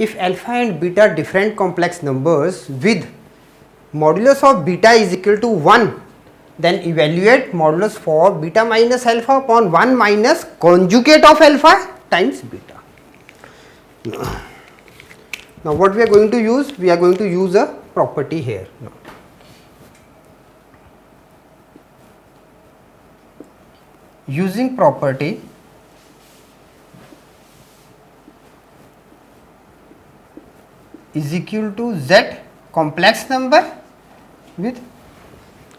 if alpha and beta are different complex numbers with modulus of beta is equal to 1, then evaluate modulus for beta minus alpha upon 1 minus conjugate of alpha times beta. Now what we are going to use? We are going to use a property here. Now, using property is equal to z complex number with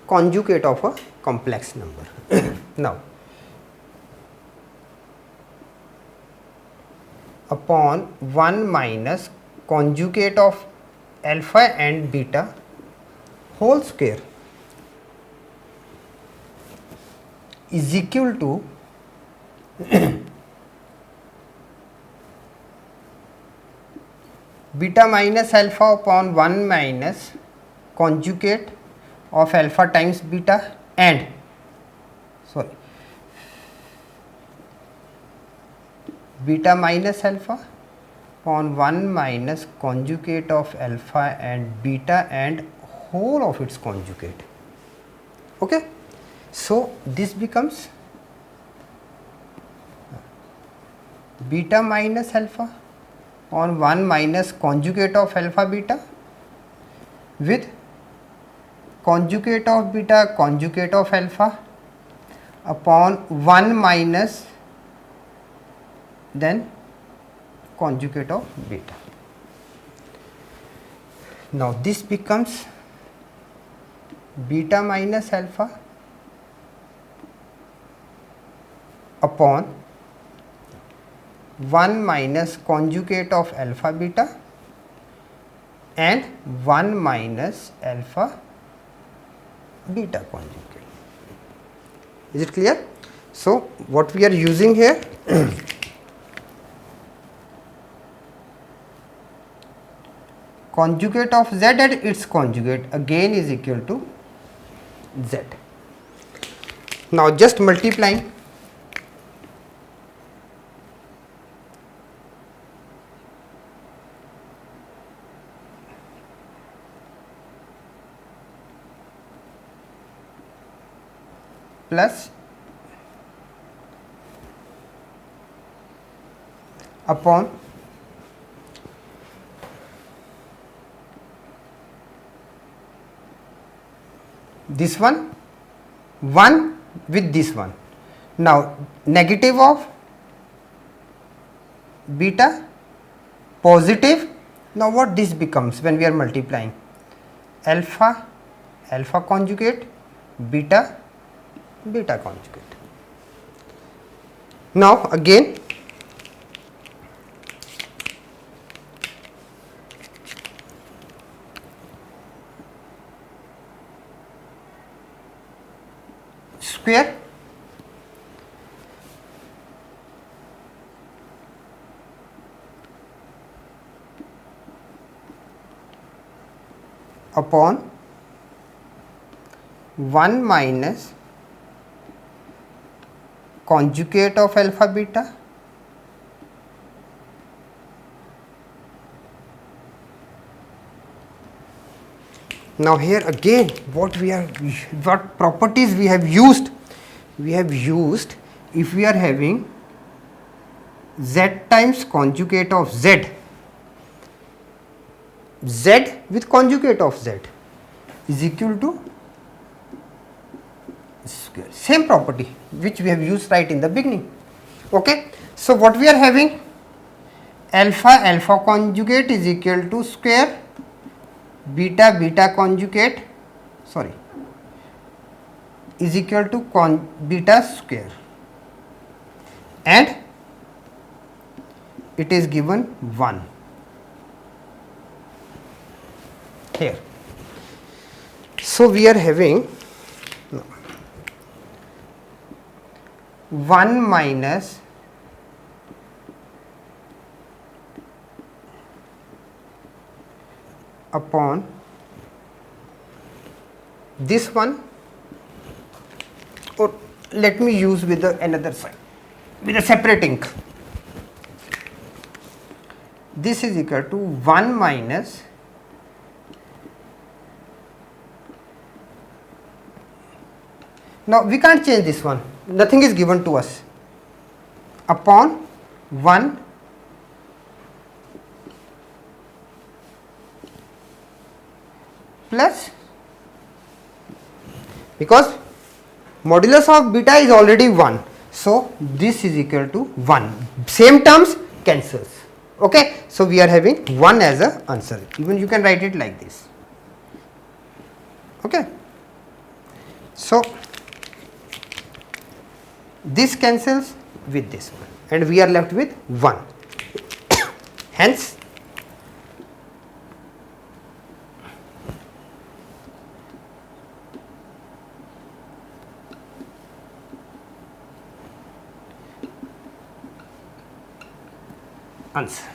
conjugate of a complex number. Now, upon 1 minus conjugate of alpha and beta whole square is equal to beta minus alpha upon 1 minus conjugate of alpha times beta and beta minus alpha upon 1 minus conjugate of alpha and beta and whole of its conjugate. Okay. So, this becomes beta minus alpha on 1 minus conjugate of alpha beta with conjugate of beta conjugate of alpha upon 1 minus then conjugate of beta. Now, this becomes beta minus alpha upon 1 minus conjugate of alpha beta and 1 minus alpha beta conjugate. Is it clear? So, what we are using here conjugate of z and its conjugate again is equal to z. Now, just multiplying plus upon this one with this one. Now, negative of beta positive. Now, what this becomes when we are multiplying? Alpha conjugate beta conjugate. Now, again square upon 1 minus conjugate of alpha beta now here again what properties we have used if we are having z times conjugate of z with conjugate of z is equal to square, same property which we have used right in the beginning. Okay. So, what we are having alpha conjugate is equal to square beta conjugate is equal to beta square and it is given 1 here. So, we are having 1 minus upon this one, or let me use with the another side with a separate ink. this is equal to 1 minus now we can't change this one, nothing is given to us, upon 1 plus, because modulus of beta is already 1, so this is equal to 1, same terms cancels. Okay, so we are having 1 as a answer, even you can write it like this. Okay, so this cancels with this one and we are left with 1. Hence answer.